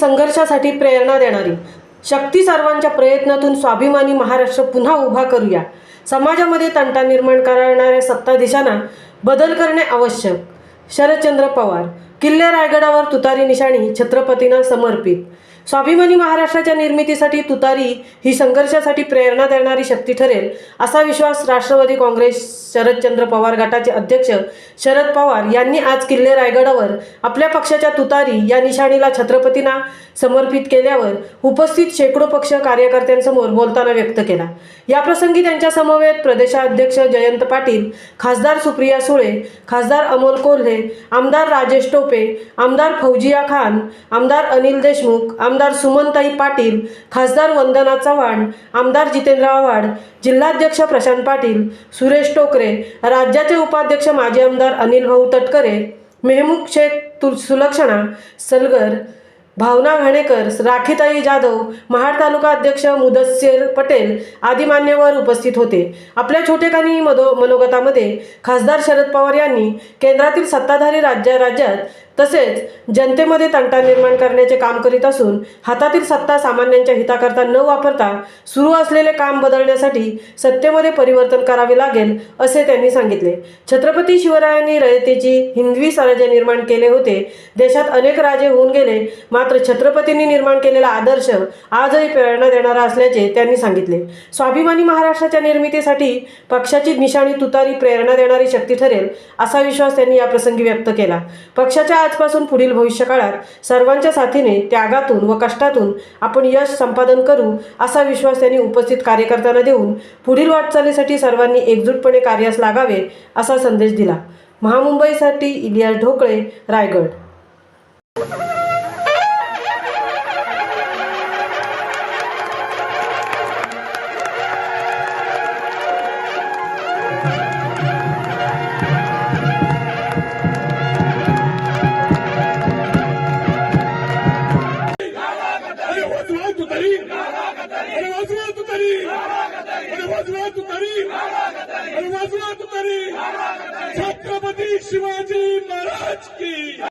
संघर्षासाठी प्रेरणा देणारी शक्ती, सर्वांच्या प्रयत्नातून स्वाभिमानी महाराष्ट्र पुन्हा उभा करूया। समाजामध्ये तंटा निर्माण करणाऱ्या सत्ताधीशांना बदल करणे आवश्यक। शरदचंद्र पवार। किल्ले रायगडावर तुतारी निशाणी छत्रपतींना समर्पित। स्वाभिमानी महाराष्ट्राच्या निर्मितीसाठी तुतारी ही संघर्षासाठी प्रेरणा देणारी शक्ती ठरेल, असा विश्वास राष्ट्रवादी काँग्रेस शरदचंद्र पवार गटाचे अध्यक्ष शरद पवार यांनी आज किल्ले रायगडावर आपल्या पक्षाच्या तुतारी या निशाणीला छत्रपतींना समर्पित केल्यावर उपस्थित शेकडो पक्ष कार्यकर्त्यांसमोर बोलताना व्यक्त केला। याप्रसंगी त्यांच्या समवेत प्रदेशाध्यक्ष जयंत पाटील, खासदार सुप्रिया सुळे, खासदार अमोल कोल्हे, आमदार राजेश टोपे, आमदार फौजिया खान, आमदार अनिल देशमुख, आमदार सुमनताई पाटील, खासदार वंदना चव्हाण, आमदार जितेंद्र आव्हाड, जिल्हाध्यक्ष प्रशांत पाटील, सुरेश टोकरे, राज्याचे उपाध्यक्ष माजी आमदार अनिल भाऊ तटकरे, मेहमूद शेख सुलक्षणा सलगर, भावना घाणेकर, राखीताई जाधव, महाड तालुका अध्यक्ष मुदस्सीर पटेल आदी मान्यवर उपस्थित होते। आपल्या छोटेखानी मनोगतामध्ये खासदार शरद पवार यांनी केंद्रातील सत्ताधारी राज्यात तसेच जनतेमध्ये तंटा निर्माण करण्याचे काम करीत असून हातातील सत्ता सामान्यांच्या हिताकरता न वापरता सुरू असलेले काम बदलण्यासाठी सत्तेमध्ये परिवर्तन करावे लागेल, असे त्यांनी सांगितले। छत्रपती शिवरायांनी रयतेची हिंदवी स्वराज्य निर्माण केले होते। देशात अनेक राजे होऊन गेले, मात्र छत्रपतींनी निर्माण केलेला आदर्श आजही प्रेरणा देणारा असल्याचे त्यांनी सांगितले। स्वाभिमानी महाराष्ट्राच्या निर्मितीसाठी पक्षाची निशाणी तुतारी प्रेरणा देणारी शक्ती ठरेल, असा विश्वास त्यांनी या प्रसंगी व्यक्त केला। पक्षाच्या आजपासून पुढील भविष्यकाळात सर्वांच्या साथीने, त्यागातून व कष्टातून आपण यश संपादन करू, असा विश्वास त्यांनी उपस्थित कार्यकर्त्यांना देऊन पुढील वाटचालीसाठी सर्वांनी एकजूटपणे कार्यास लागावे, असा संदेश दिला। महामुंबईसाठी इलियास ढोकळे, रायगड। छत्रपती शिवाजी महाराज की